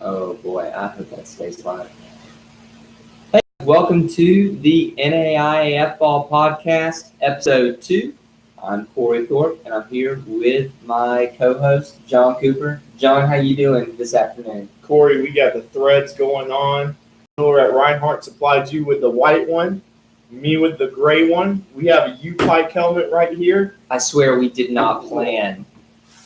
Oh boy, I hope that stays live. Hey, welcome to the NAIAFBALL Podcast, Episode 2. I'm Corey Thorpe, and I'm here with my co-host, John Cooper. John, how you doing this afternoon? Corey, we got the threads going on. We're at Reinhardt supplied you with the white one, me with the gray one. We have a U-Pike helmet right here. I swear we did not plan.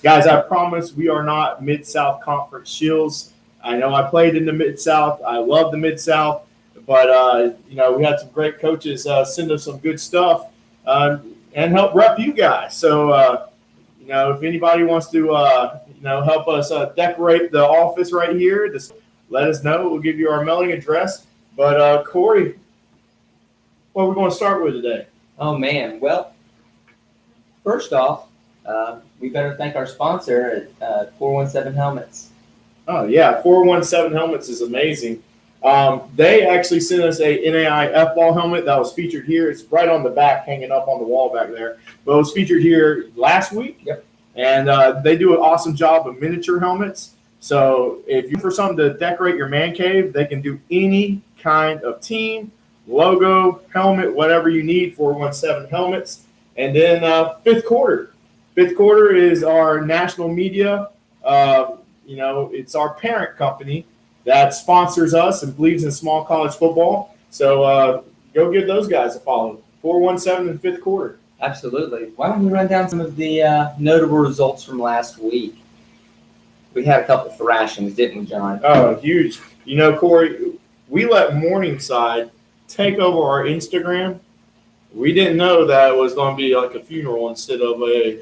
Guys, I promise we are not Mid-South Conference shills. I know I played in the Mid-South. I love the Mid-South. But, we had some great coaches send us some good stuff and help rep you guys. So, if anybody wants to, help us decorate the office right here, just let us know. We'll give you our mailing address. But, Corey, what are we going to start with today? Oh, man. Well, first off, we better thank our sponsor at 417 Helmets. Oh, yeah. 417 Helmets is amazing. They actually sent us a NAIAFBALL helmet that was featured here. It's right on the back, hanging up on the wall back there. But it was featured here last week. Yep. And they do an awesome job of miniature helmets. So if you're for something to decorate your man cave, they can do any kind of team, logo, helmet, whatever you need, 417 Helmets. And then fifth quarter. Fifth quarter is our national media. It's our parent company that sponsors us and believes in small college football. So go give those guys a follow. 417 in fifth quarter. Absolutely. Why don't we run down some of the notable results from last week? We had a couple thrashings, didn't we, John? Oh, huge. Corey, we let Morningside take over our Instagram. We didn't know that it was going to be like a funeral instead of a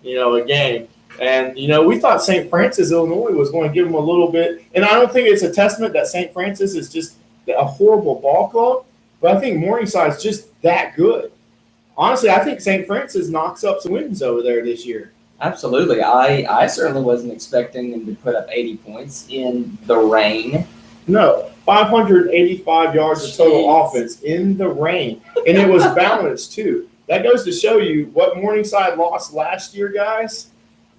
game. And, we thought St. Francis, Illinois was going to give them a little bit. And I don't think it's a testament that St. Francis is just a horrible ball club, but I think Morningside's just that good. Honestly, I think St. Francis knocks up some wins over there this year. Absolutely. I certainly wasn't expecting them to put up 80 points in the rain. No, 585 yards of total offense in the rain. And it was balanced, too. That goes to show you what Morningside lost last year, guys.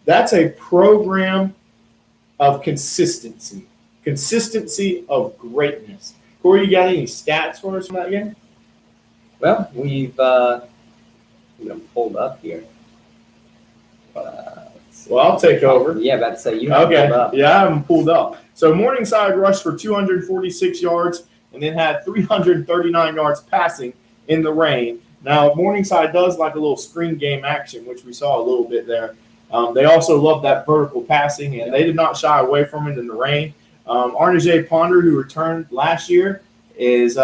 That's a program of consistency of greatness. Corey, you got any stats for us from that game? Well, we've pulled up here. Well, I'll take over. Yeah, about to say you have pulled up. Yeah, I haven't pulled up. So Morningside rushed for 246 yards and then had 339 yards passing in the rain. Now, Morningside does like a little screen game action, which we saw a little bit there. They also love that vertical passing, and they did not shy away from it in the rain. Arnajay Ponder, who returned last year, is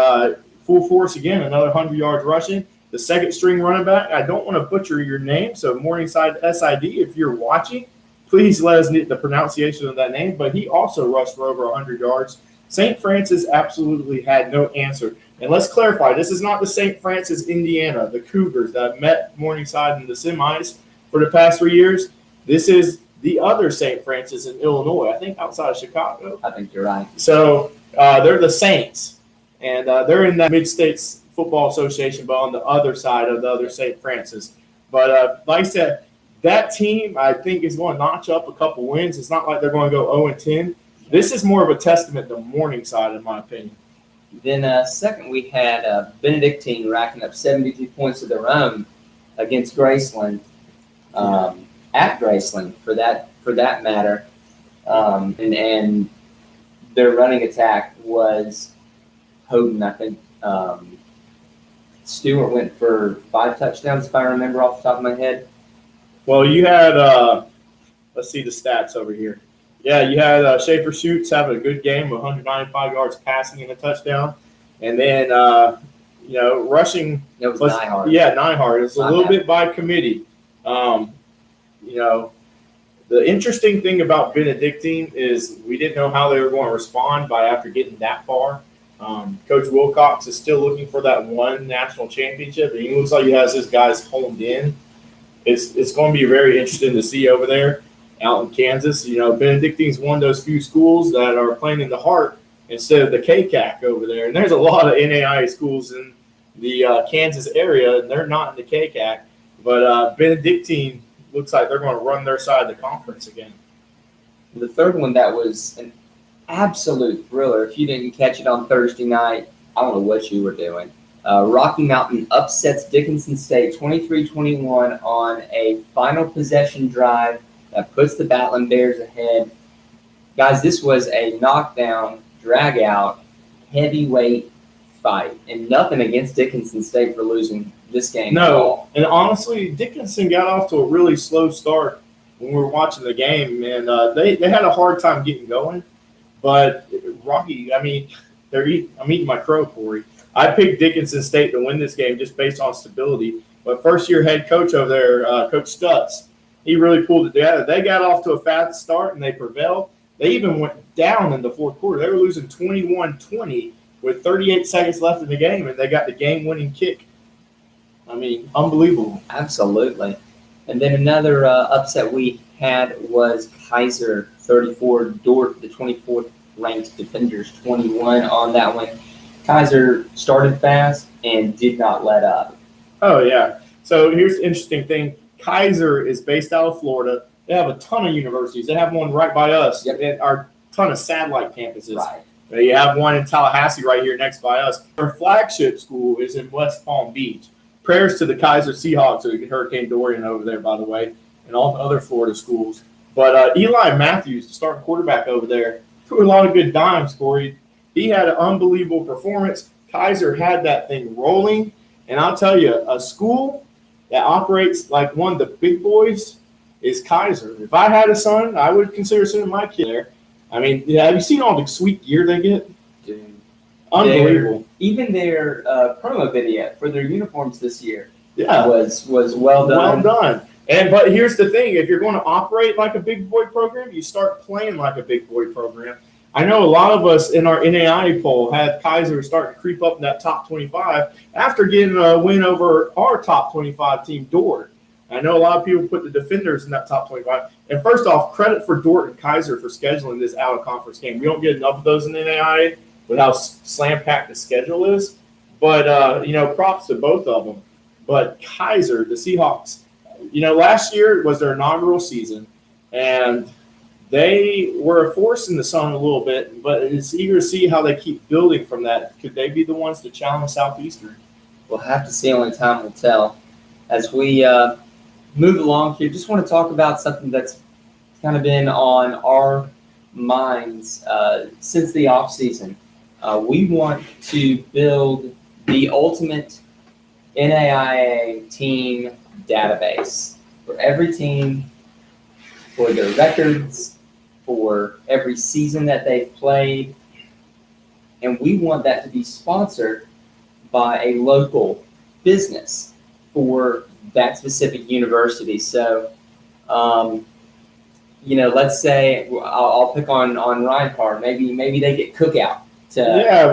full force again, another 100 yards rushing. The second string running back, I don't want to butcher your name, so Morningside SID, if you're watching, please let us know the pronunciation of that name. But he also rushed for over 100 yards. St. Francis absolutely had no answer. And let's clarify, this is not the St. Francis, Indiana, the Cougars that met Morningside in the semis for the past 3 years. This is the other St. Francis in Illinois, I think outside of Chicago. I think you're right. So they're the Saints, and they're in that Mid-States Football Association, but on the other side of the other St. Francis. But like I said, that team, I think, is going to notch up a couple wins. It's not like they're going to go 0-10. This is more of a testament to Morningside, in my opinion. Then second, we had Benedictine racking up 72 points of their own against Graceland, at Graceland for that matter. And their running attack was Hoden, I think. Stewart went for 5 touchdowns, if I remember off the top of my head. Well, you had let's see the stats over here. Yeah, you had Schaefer Schutz having a good game with 195 yards passing and a touchdown. And then, rushing. It was Nyhard. Yeah, Nyhard. It's a little bit by committee. The interesting thing about Benedictine is we didn't know how they were going to respond after getting that far. Coach Wilcox is still looking for that one national championship, and he looks like he has his guys honed in. It's going to be very interesting to see over there out in Kansas. Benedictine's one of those few schools that are playing in the heart instead of the KCAC over there. And there's a lot of NAIA schools in the Kansas area, and they're not in the KCAC. But Benedictine looks like they're going to run their side of the conference again. The third one that was absolute thriller. If you didn't catch it on Thursday night, I don't know what you were doing. Rocky Mountain upsets Dickinson State 23-21 on a final possession drive that puts the Battling Bears ahead. Guys, this was a knockdown, drag-out, heavyweight fight, and nothing against Dickinson State for losing this game at all. And honestly, Dickinson got off to a really slow start when we were watching the game, and they had a hard time getting going. But Rocky, I'm eating my crow, Corey. I picked Dickinson State to win this game just based on stability. But first-year head coach over there, Coach Stutz, he really pulled it together. They got off to a fast start, and they prevailed. They even went down in the fourth quarter. They were losing 21-20 with 38 seconds left in the game, and they got the game-winning kick. Unbelievable. Absolutely. And then another upset we had was Kaiser 34, Dordt, the 24th ranked Defenders 21 on that one. Kaiser started fast and did not let up. Oh, yeah. So here's the interesting thing. Kaiser is based out of Florida. They have a ton of universities. They have one right by us. Yep. And our ton of satellite campuses. Right. You have one in Tallahassee right here next by us. Our flagship school is in West Palm Beach. Prayers to the Kaiser Seahawks or Hurricane Dorian over there, by the way, and all the other Florida schools. But Eli Matthews, the starting quarterback over there, threw a lot of good dimes, Corey. He had an unbelievable performance. Kaiser had that thing rolling. And I'll tell you, a school that operates like one of the big boys is Kaiser. If I had a son, I would consider sending my kid there. Have you seen all the sweet gear they get? Dude. Unbelievable. Even their promo video for their uniforms this year was well Well done. done. But here's the thing. If you're going to operate like a big boy program, you start playing like a big boy program. I know a lot of us in our NAIA poll had Kaiser start to creep up in that top 25 after getting a win over our top 25 team, Dordt. I know a lot of people put the Defenders in that top 25. And first off, credit for Dordt and Kaiser for scheduling this out-of-conference game. We don't get enough of those in the NAIA with how slam-packed the schedule is. But, props to both of them. But Kaiser, the Seahawks, last year was their inaugural season, and they were a force in the sun a little bit, but it's eager to see how they keep building from that. Could they be the ones to challenge Southeastern? We'll have to see. Only time will tell. As we move along here, just want to talk about something that's kind of been on our minds since the offseason. We want to build the ultimate NAIA team database for every team, for their records, for every season that they've played. And we want that to be sponsored by a local business for that specific university. So, let's say I'll pick on Reinhardt. Maybe they get Cookout.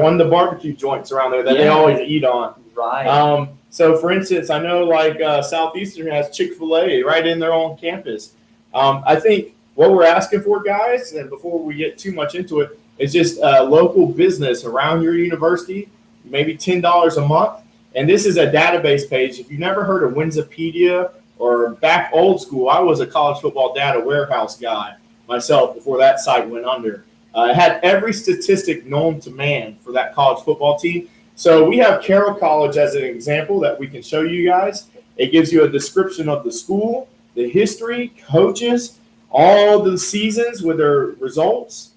One of the barbecue joints around there that they always eat on. Right. So, for instance, I know Southeastern has Chick-fil-A right in their own campus. I think what we're asking for, guys, and before we get too much into it, is just a local business around your university, maybe $10 a month. And this is a database page. If you've never heard of Winsipedia or back old school, I was a college football data warehouse guy myself before that site went under. It had every statistic known to man for that college football team. So we have Carroll College as an example that we can show you guys. It gives you a description of the school, the history, coaches, all the seasons with their results,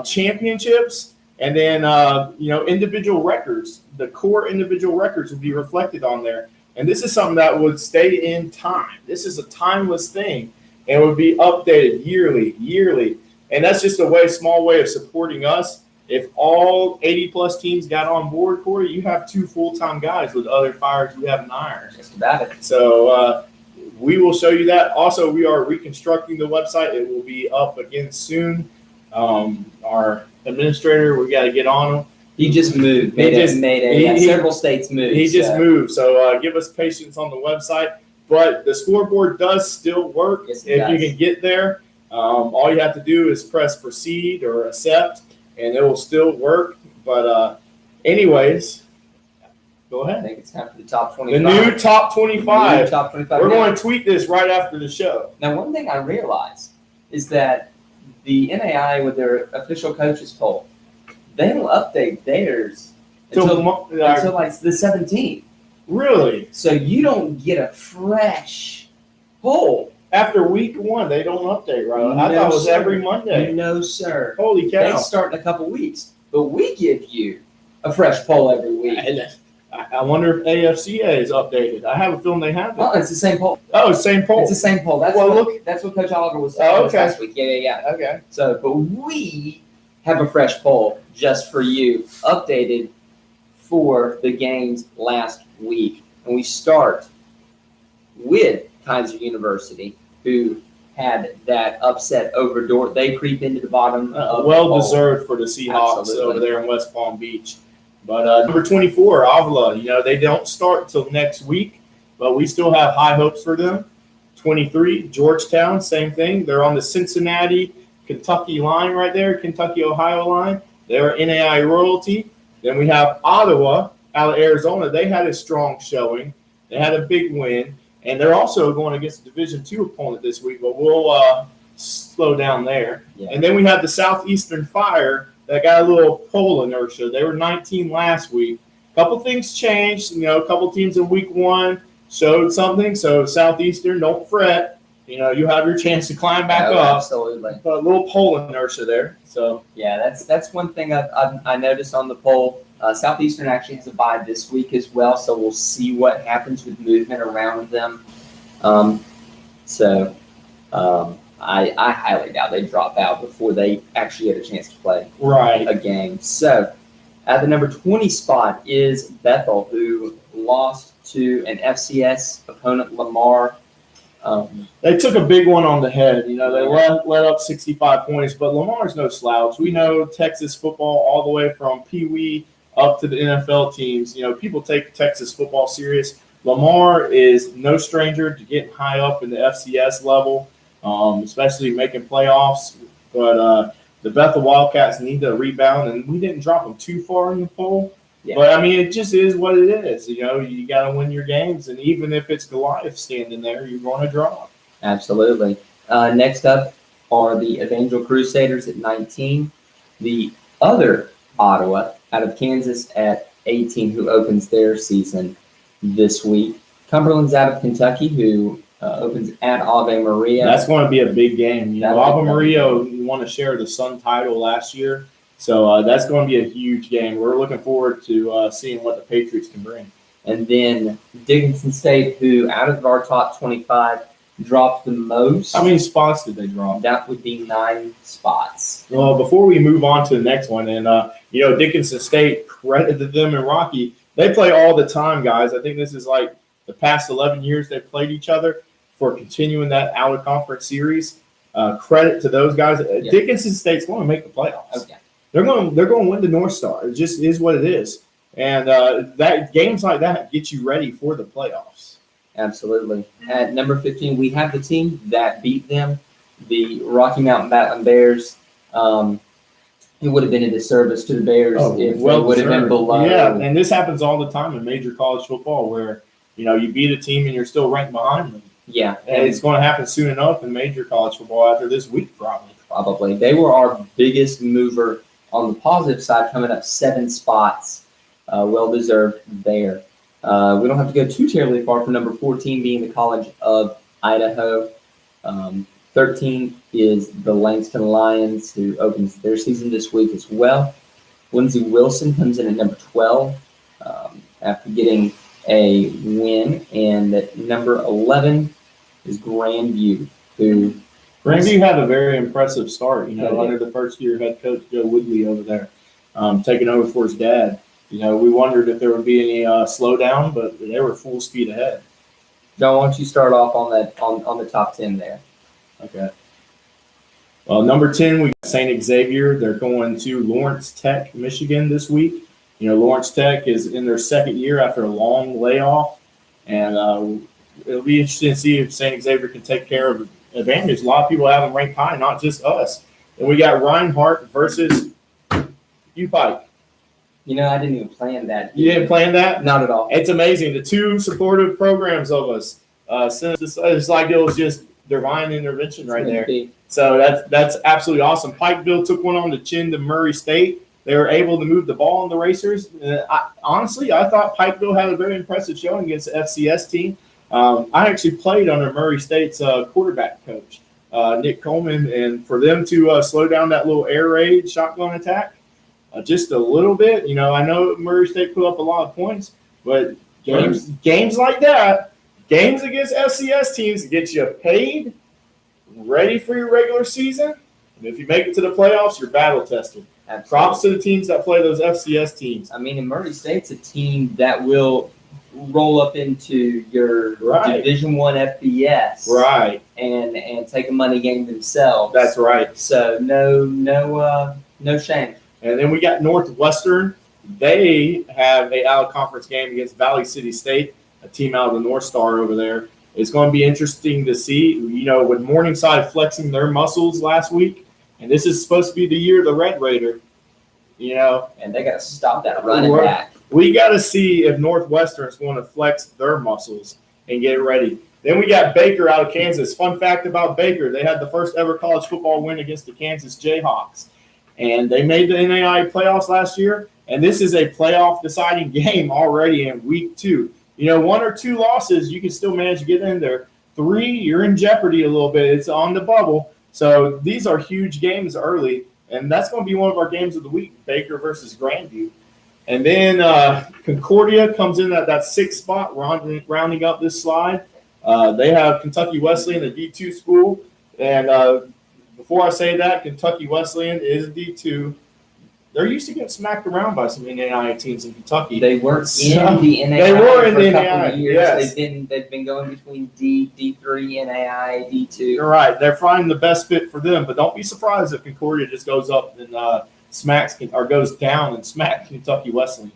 championships, and then, individual records. The core individual records would be reflected on there. And this is something that would stay in time. This is a timeless thing and would be updated yearly. And that's just a small way of supporting us. If all 80-plus teams got on board, Corey, you have 2 full-time guys with other fires we have in iron. Just about it. So we will show you that. Also, we are reconstructing the website. It will be up again soon. Our administrator, we got to get on him. He just moved. Several states moved. He just moved. So give us patience on the website. But the scoreboard does still work. Yes, if you can get there. All you have to do is press proceed or accept, and it will still work. But anyways, go ahead. I think it's time for the top 25. The new top 25. Top 25. We're going to tweet this right after the show. Now, one thing I realized is that the NAIA with their official coaches poll, they don't update theirs until like the 17th. Really? So you don't get a fresh poll. After week 1, they don't update, right? I thought it was every Monday. No, sir. Holy cow. They start in a couple weeks. But we give you a fresh poll every week. I wonder if AFCA is updated. I have a feeling they have it. Oh, it's the same poll. Oh, same poll. It's the same poll. That's what Coach Oliver was saying last week. Yeah. Okay. So, but we have a fresh poll just for you, updated for the games last week. And we start with Kaiser University, who had that upset over Dordt. They creep into the bottom. Well deserved for the Seahawks over there in West Palm Beach. But number 24, Avila, they don't start till next week, but we still have high hopes for them. 23, Georgetown, same thing. They're on the Cincinnati, Kentucky line right there, Kentucky-Ohio line. They're NAIA royalty. Then we have Ottawa out of Arizona. They had a strong showing. They had a big win. And they're also going against a Division II opponent this week, but we'll slow down there. Yeah. And then we have the Southeastern Fire that got a little poll inertia. They were 19 last week. A couple things changed. A couple teams in week 1 showed something. So Southeastern, don't fret. You have your chance to climb back up. Absolutely. But a little poll inertia there. So yeah, that's one thing I noticed on the poll. Southeastern actually has a bye this week as well, so we'll see what happens with movement around them. I highly doubt they drop out before they actually get a chance to play a game. So at the number 20 spot is Bethel, who lost to an FCS opponent, Lamar. They took a big one on the head. They let up 65 points, but Lamar's no slouch. We know Texas football all the way from Pee Wee up to the NFL teams. People take Texas football serious. Lamar is no stranger to getting high up in the FCS level, especially making playoffs. But the Bethel Wildcats need to rebound, and we didn't drop them too far in the poll. Yeah. But, it just is what it is. You got to win your games, and even if it's Goliath standing there, you're going to draw. Absolutely. Next up are the Evangel Crusaders at 19. The other Ottawa out of Kansas at 18, who opens their season this week. Cumberland's out of Kentucky, who opens at Ave Maria. That's going to be a big game. Ave Maria won to share the Sun title last year. So that's going to be a huge game. We're looking forward to seeing what the Patriots can bring. And then Dickinson State, who out of our top 25, dropped the most. How many spots did they drop? That would be 9 spots. Well, before we move on to the next one, and Dickinson State, credit to them and Rocky. They play all the time, guys. I think this is like the past 11 years they've played each other for continuing that out-of-conference series. Credit to those guys. Yeah. Dickinson State's going to make the playoffs. Okay. They're going to win the North Star. It just is what it is. And that games like that get you ready for the playoffs. Absolutely. At number 15, we have the team that beat them, the Rocky Mountain Battling Bears. It would have been a disservice to the Bears if they would have been below. Yeah, and this happens all the time in major college football where, you beat a team and you're still ranked behind them. Yeah. And it's going to happen soon enough in major college football after this week, probably. Probably. They were our biggest mover on the positive side, coming up 7 spots. Well-deserved there. We don't have to go too terribly far for number 14 being the College of Idaho. 13 is the Langston Lions, who opens their season this week as well. Lindsey Wilson comes in at number 12 after getting a win. And at number 11 is Grandview, who... Grandview had a very impressive start, under the first-year head coach Joe Woodley over there, taking over for his dad. We wondered if there would be any slowdown, but they were full speed ahead. John, why don't you start off on that on the top 10 there? Okay. Well, number 10, we got St. Xavier. They're going to Lawrence Tech, Michigan this week. Lawrence Tech is in their second year after a long layoff, and it'll be interesting to see if St. Xavier can take care of Evangel. A lot of people have them ranked high, not just us. And we got Reinhardt versus U-Pike. I didn't even plan that. You didn't plan that? Not at all. It's amazing. The two supportive programs of us. It's like it was just divine intervention right It's there. gonna be- So that's absolutely awesome. Pikeville took one on the chin to Murray State. They were able to move the ball in the racers. Honestly, I thought Pikeville had a very impressive showing against the FCS team. I actually played under Murray State's quarterback coach, Nick Coleman, and for them to slow down that little air raid shotgun attack just a little bit. I know Murray State put up a lot of points, but games like that, games against FCS teams get you paid, ready for your regular season, and if you make it to the playoffs, you're battle tested. Absolutely. Props to the teams that play those FCS teams. I mean, and Murray State's a team that will roll up into your Division I FBS, Right, and take a money game themselves. that's right. So no shame. And then we got Northwestern. They have a out-of-conference game against Valley City State, a team out of the North Star over there. It's going to be interesting to see, with Morningside flexing their muscles last week, and this is supposed to be the year of the Red Raider, And they got to stop that running back. We got to see if Northwestern is going to flex their muscles and get ready. Then we got Baker out of Kansas. Fun fact about Baker, they had the first ever college football win against the Kansas Jayhawks. And they made the NAIA playoffs last year, and this is a playoff deciding game already in week 2. 1 or 2 losses, you can still manage to get in there. 3, you're in jeopardy a little bit. It's on the bubble. So these are huge games early, and that's going to be one of our games of the week, Baker versus Grandview. And then Concordia comes in at that 6th spot, rounding up this slide. They have Kentucky Wesleyan, a D2 school. And before I say that, Kentucky Wesleyan is D2. They're used to getting smacked around by some NAIA teams in Kentucky. They were in the NAIA They were in for the a couple NAIA, of years. yes. They've been going between D3, NAIA, D2. You're right. They're finding the best fit for them, but don't be surprised if Concordia just goes up and goes down and smacks Kentucky Wesleyan.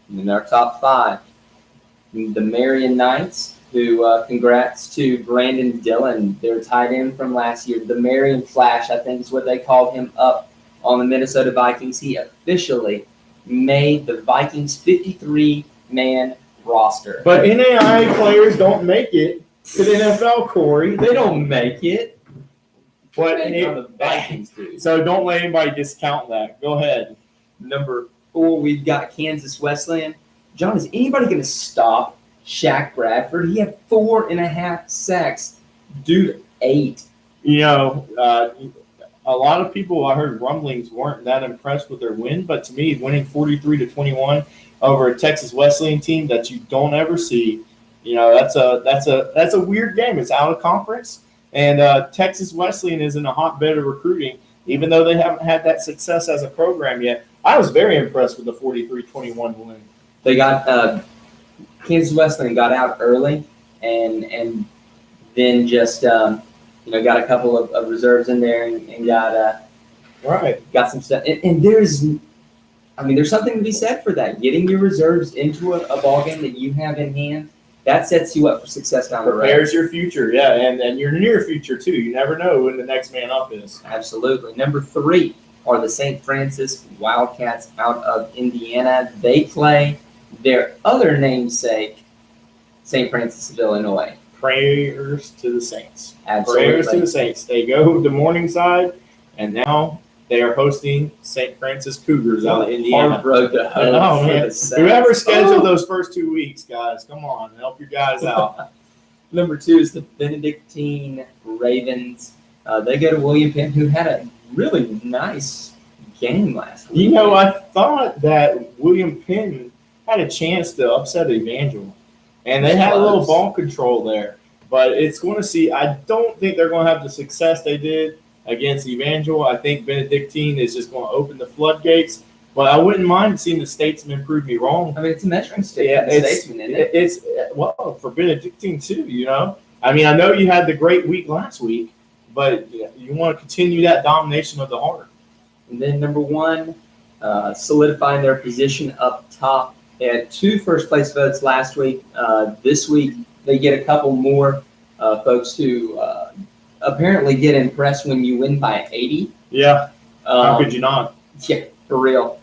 And in our top 5, the Marion Knights, who congrats to Brandon Dillon, their tight end from last year. The Marion Flash, I think is what they called him up on the Minnesota Vikings. He officially made the Vikings 53-man roster. But NAIA players don't make it to the NFL, Corey. They don't make it. But The Vikings do. So don't let anybody discount that. Go ahead. Number 4, we've got Kansas Wesleyan. John, is anybody going to stop Shaq Bradford? He had 4.5 sacks. Dude, 8. A lot of people I heard rumblings weren't that impressed with their win, but to me, winning 43-21 over a Texas Wesleyan team that you don't ever see, that's a weird game. It's out of conference, and Texas Wesleyan is in a hotbed of recruiting, even though they haven't had that success as a program yet. I was very impressed with the 43-21 win. They got Kansas Wesleyan got out early, and then just got a couple of reserves in there and got some stuff. And there's something to be said for that. Getting your reserves into a ball game that you have in hand, that sets you up for success down the road. Prepares your future, yeah, and your near future too. You never know when the next man up is. Absolutely. Number 3 are the St. Francis Wildcats out of Indiana. They play their other namesake, St. Francis of Illinois. Prayers to the Saints. Absolutely. Prayers to the Saints. They go to Morningside, and now they are hosting St. Francis Cougars out of Indiana. Hard road to hoe Oh, for man. the Saints. Whoever scheduled those first 2 weeks, guys, come on, help your guys out. Number 2 is the Benedictine Ravens. They go to William Penn, who had a really nice game last week. I thought that William Penn had a chance to upset Evangel, and they had a little ball control there. But it's going to see. I don't think they're going to have the success they did against Evangel. I think Benedictine is just going to open the floodgates. But I wouldn't mind seeing the Statesman prove me wrong. I mean, it's a measuring stick Yeah, for the Statesman, isn't it? It's for Benedictine too. I mean, I know you had the great week last week, but you want to continue that domination of the heart. And then number 1, solidifying their position up top. They had 2 first-place votes last week. This week, they get a couple more folks who apparently get impressed when you win by 80. Yeah, how could you not? Yeah, for real.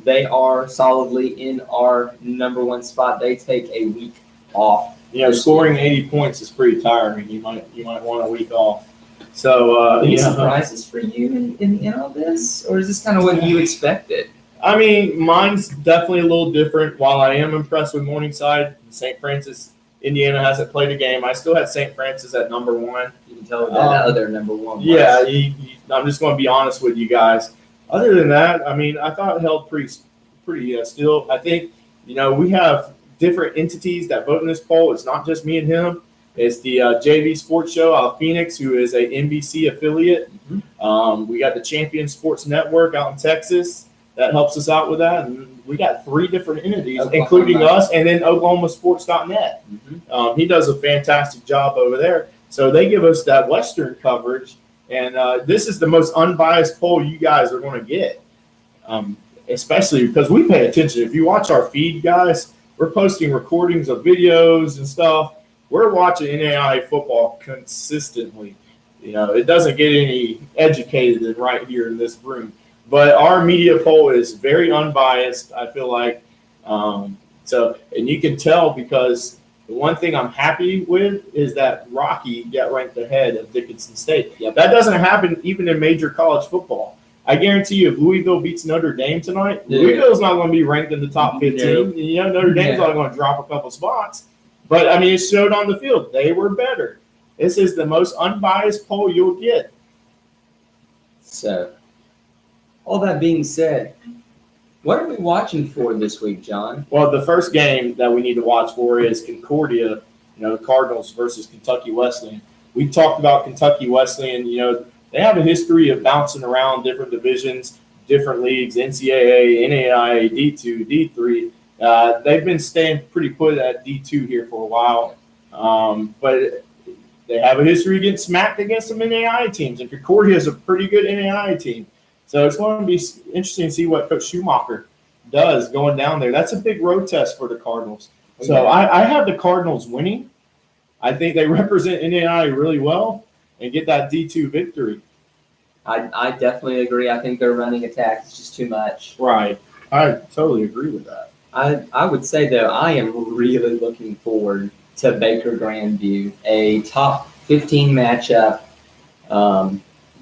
They are solidly in our number 1 spot. They take a week off scoring 80 points is pretty tiring. You might want a week off. So, any surprises for you in all this, or is this kind of what you expected? I mean, mine's definitely a little different. While I am impressed with Morningside, St. Francis, Indiana hasn't played a game. I still had St. Francis at number 1. You can tell that other number 1 was. Yeah, I'm just going to be honest with you guys. Other than that, I mean, I thought it held pretty still. I think, we have different entities that vote in this poll. It's not just me and him. It's the JV Sports Show out of Phoenix, who is a NBC affiliate. Mm-hmm. We got the Champion Sports Network out in Texas that helps us out with that. And we got 3 different entities, including us, and then OklahomaSports.net. Mm-hmm. He does a fantastic job over there. So they give us that Western coverage. And this is the most unbiased poll you guys are going to get, especially because we pay attention. If you watch our feed, guys, we're posting recordings of videos and stuff. We're watching NAIA football consistently. It doesn't get any educated than right here in this room. But our media poll is very unbiased, I feel like. And you can tell because the one thing I'm happy with is that Rocky got ranked ahead of Dickinson State. Yep. That doesn't happen even in major college football. I guarantee you if Louisville beats Notre Dame tonight, Louisville's not going to be ranked in the top 15. No. Notre Dame's not going to drop a couple spots. But, I mean, it showed on the field. They were better. This is the most unbiased poll you'll get. So, all that being said, what are we watching for this week, John? Well, the first game that we need to watch for is Concordia, the Cardinals versus Kentucky Wesleyan. We talked about Kentucky Wesleyan. They have a history of bouncing around different divisions, different leagues, NCAA, NAIA, D2, D3. They've been staying pretty put at D2 here for a while, but they have a history of getting smacked against some NAIA teams, and Concordia is a pretty good NAIA team. So it's going to be interesting to see what Coach Schumacher does going down there. That's a big road test for the Cardinals. So I have the Cardinals winning. I think they represent NAIA really well and get that D2 victory. I definitely agree. I think their running attack is just too much. Right. I totally agree with that. I would say, though, I am really looking forward to Baker Grandview, a top 15 matchup.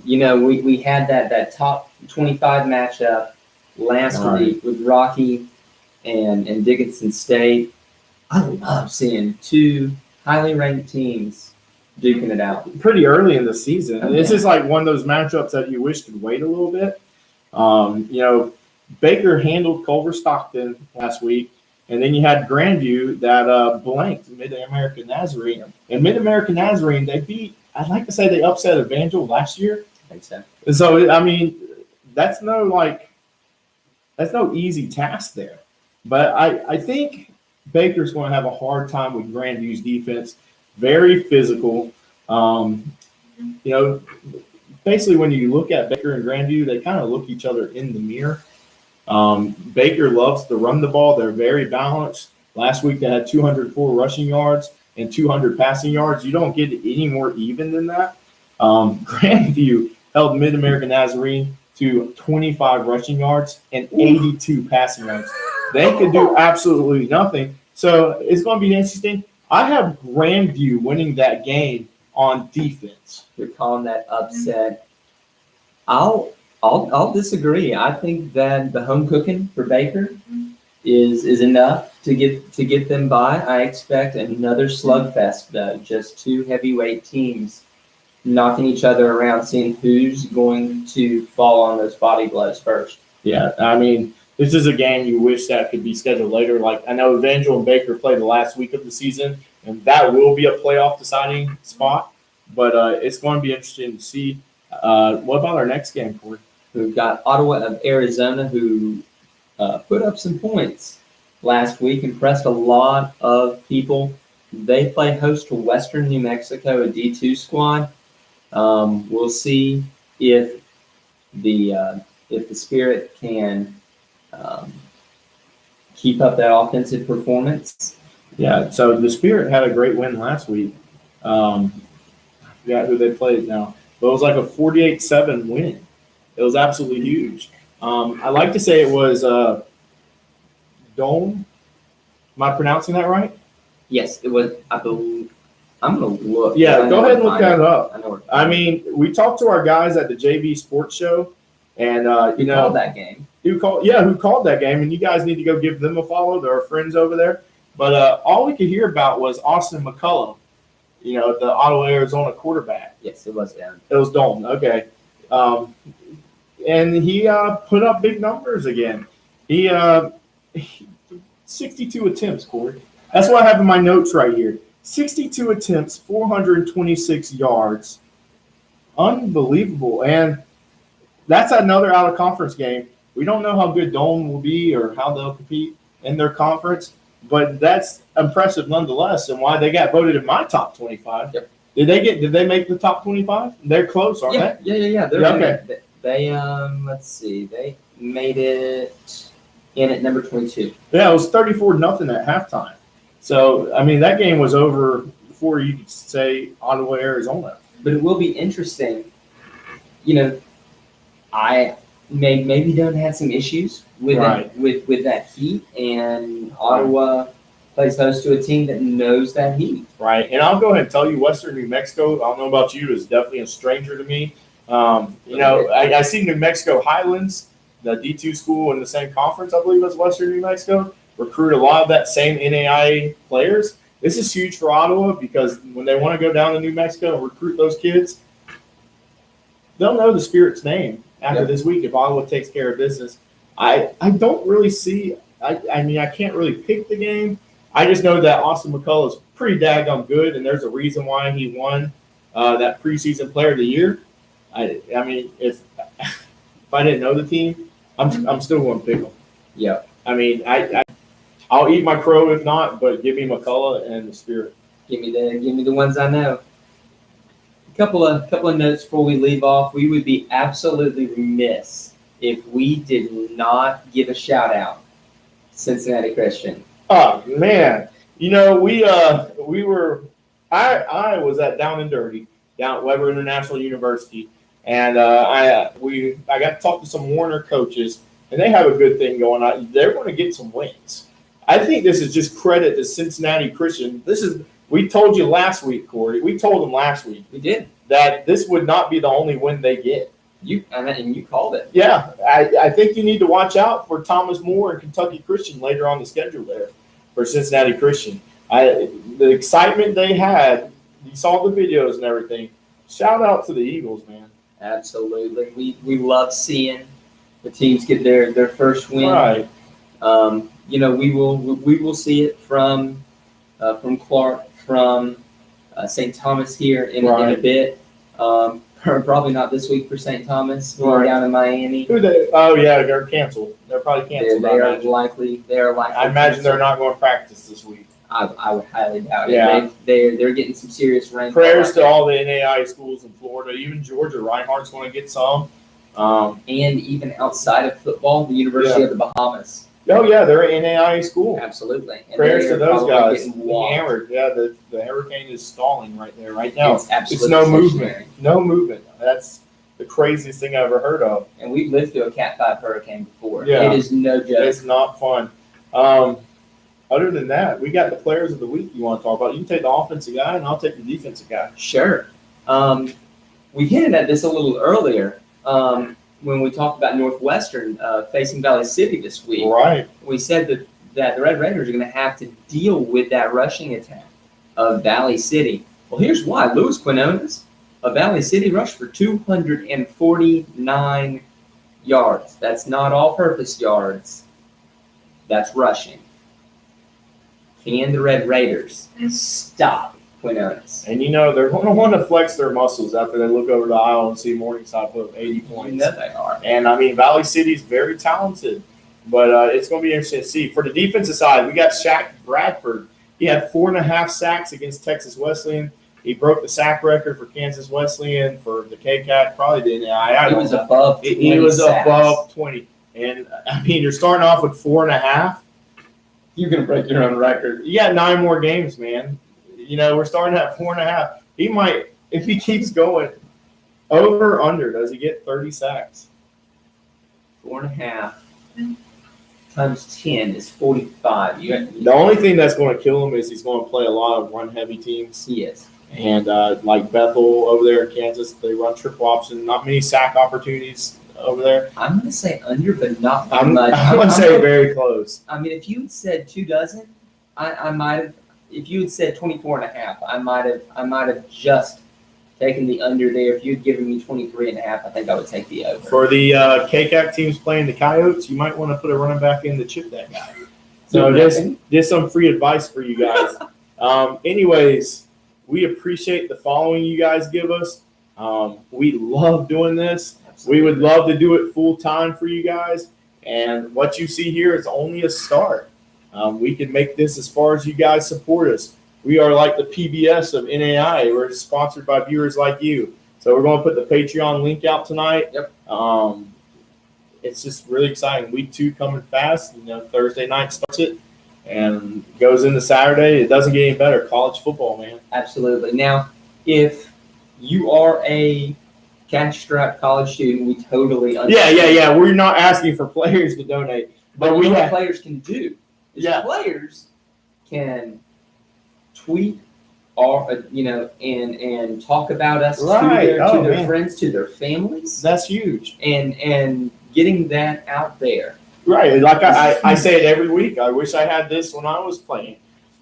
We had that top 25 matchup last week with Rocky and Dickinson State. I love seeing 2 highly ranked teams duking it out. Pretty early in the season. This is like one of those matchups that you wish could wait a little bit. Baker handled Culver Stockton last week, and then you had Grandview that blanked Mid-American Nazarene. And Mid-American Nazarene, they beat, I'd like to say they upset Evangel last year. I think so. And so, I mean, that's no easy task there. But I think Baker's going to have a hard time with Grandview's defense. Very physical. Basically when you look at Baker and Grandview, they kind of look each other in the mirror. Baker loves to run the ball. They're very balanced. Last week they had 204 rushing yards and 200 passing yards. You don't get any more even than that. Grandview held Mid-American Nazarene to 25 rushing yards and 82 passing yards. They could do absolutely nothing. So it's going to be interesting. I have Grandview winning that game on defense. You're calling that upset. I'll disagree. I think that the home cooking for Baker is enough to get them by. I expect another slugfest, though. Just 2 heavyweight teams knocking each other around, seeing who's going to fall on those body blows first. Yeah, I mean, this is a game you wish that could be scheduled later. Like, I know Evangel and Baker played the last week of the season, and that will be a playoff deciding spot. But it's going to be interesting to see. What about our next game, Corey? We've got Ottawa of Arizona, who put up some points last week, impressed a lot of people. They play host to Western New Mexico, a D2 squad. We'll see if the Spirit can keep up that offensive performance. Yeah, so the Spirit had a great win last week. I forgot who they played now. But it was like a 48-7 win. It was absolutely huge. I like to say it was Dome. Am I pronouncing that right? Yes, it was. I believe. I'm gonna look. Yeah, go ahead and look that up. I know where. I mean, we talked to our guys at the JV Sports Show, and you know called that game. Who called that game? And you guys need to go give them a follow. They're our friends over there. But all we could hear about was Austin McCullum, the Ottawa, Arizona quarterback. Yes, it was Dalton. It was Dalton. Okay, and he put up big numbers again. He 62 attempts, Corey. That's what I have in my notes right here. 62 attempts, 426 yards. Unbelievable. And that's another out-of-conference game. We don't know how good Dolan will be or how they'll compete in their conference, but that's impressive nonetheless, and why they got voted in my top 25. Yep. Did they make the top 25? They're close, aren't they? Yeah. Okay. They let's see. They made it in at number 22. Yeah, it was 34-0 at halftime. So, I mean, that game was over before you could say Ottawa, Arizona. But it will be interesting. I maybe Dunn had some issues with with that heat, and Ottawa plays host to a team that knows that heat. Right, and I'll go ahead and tell you, Western New Mexico, I don't know about you, is definitely a stranger to me. I see New Mexico Highlands, the D2 school in the same conference, I believe, as Western New Mexico, recruit a lot of that same NAIA players. This is huge for Ottawa because when they want to go down to New Mexico and recruit those kids, they'll know the Spirit's name after this week if Ottawa takes care of business. I don't really see – I can't really pick the game. I just know that Austin McCullough is pretty daggone good, and there's a reason why he won that preseason player of the year. I mean, if I didn't know the team, I'm still going to pick them. Yeah. I mean, I'll eat my crow if not, but give me McCullough and the Spirit. Give me the ones I know. A couple of notes before we leave off. We would be absolutely remiss if we did not give a shout out to Cincinnati Christian. Oh man, we were. I was at Down and Dirty down at Weber International University, and I got to talk to some Warner coaches, and they have a good thing going on. They're going to get some wins. I think this is just credit to Cincinnati Christian. We told you last week, Corey. We told them last week. We did. That this would not be the only win they get. And you called it. Yeah. I think you need to watch out for Thomas More and Kentucky Christian later on the schedule there for Cincinnati Christian. The excitement they had, you saw the videos and everything. Shout out to the Eagles, man. Absolutely. We love seeing the teams get their first win. Right. We will see it from Clark, from St. Thomas here in a bit. Probably not this week for St. Thomas. We're down in Miami. They're canceled. They're probably canceled. They are likely. I imagine they're not going to practice this week. I would highly doubt it. They're getting some serious rain. Prayers to all the NAIA schools in Florida, even Georgia. Reinhardt's going to get some. And even outside of football, the University of the Bahamas. Oh, yeah, they're an NAIA school. Absolutely. And prayers to those guys. Hammered. Yeah, the hurricane is stalling right there, right now. It's no movement. No movement. That's the craziest thing I've ever heard of. And we've lived through a Cat 5 hurricane before. Yeah. It is no joke. It's not fun. Other than that, we got the players of the week you want to talk about. You can take the offensive guy, and I'll take the defensive guy. Sure. We hinted at this a little earlier when we talked about Northwestern facing Valley City this week. Right. We said that the Red Raiders are going to have to deal with that rushing attack of Valley City. Well, here's why. Louis Quinones of Valley City rushed for 249 yards. That's not all-purpose yards. That's rushing. Can the Red Raiders stop Quinones? And they're going to want to flex their muscles after they look over the aisle and see Morningside put up 80 points. They are. And, Valley City's very talented. But it's going to be interesting to see. For the defensive side, we got Shaq Bradford. He had 4.5 sacks against Texas Wesleyan. He broke the sack record for Kansas Wesleyan for the KCAT. Probably didn't. He was above 20 He was sacks. above 20. And, you're starting off with 4.5. You're going to break your own record. You got 9 more games, man. We're starting at 4.5. He might, if he keeps going, over or under, does he get 30 sacks? 4.5 times 10 is 45. The only thing that's going to kill him is he's going to play a lot of run-heavy teams. He is. And like Bethel over there in Kansas, they run triple option. Not many sack opportunities over there. I'm going to say under, but not by I'm much. going to say very close. I mean, if you had said 2 dozen, I might have. If you had said 24.5, I might have just taken the under there. If you'd given me 23.5, I think I would take the over. For the KCAC teams playing the Coyotes, you might want to put a running back in to chip that guy. So just some free advice for you guys. Anyways, we appreciate the following you guys give us. We love doing this. Absolutely. We would love to do it full time for you guys. And what you see here is only a start. We can make this as far as you guys support us. We are like the PBS of NAI. We're sponsored by viewers like you. So we're going to put the Patreon link out tonight. Yep. It's just really exciting. Week 2 coming fast. Thursday night starts it and goes into Saturday. It doesn't get any better. College football, man. Absolutely. Now, if you are a cash-strapped college student, we totally understand. Yeah. We're not asking for players to donate. But we what players can do is Yeah. players can tweet or and talk about us to their friends, to their families. That's huge. And getting that out there. Right. Like I say it every week. I wish I had this when I was playing.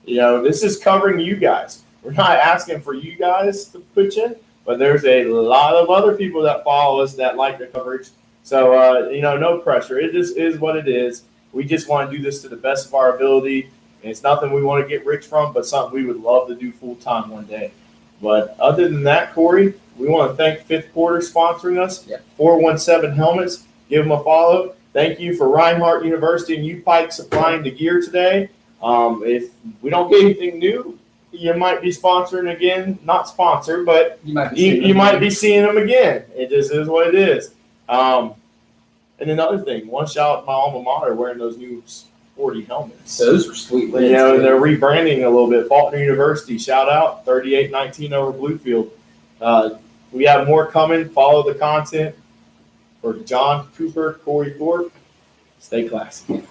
This is covering you guys. We're not asking for you guys to pitch in, but there's a lot of other people that follow us that like the coverage. So, no pressure. It just is what it is. We just want to do this to the best of our ability. And it's nothing we want to get rich from, but something we would love to do full time one day. But other than that, Corey, we want to thank Fifth Quarter sponsoring us. Yep. 417 Helmets. Give them a follow. Thank you for Reinhardt University and U-Pike supplying the gear today. If we don't get anything new, you might be sponsoring again. Not sponsored, but you might be seeing them again. It just is what it is. And another thing, one shout out my alma mater wearing those new sporty helmets. Those were sweet. They're rebranding a little bit. Faulkner University, shout out, 38-19 over Bluefield. We have more coming. Follow the content. For John Cooper, Corey Thorpe, stay classy.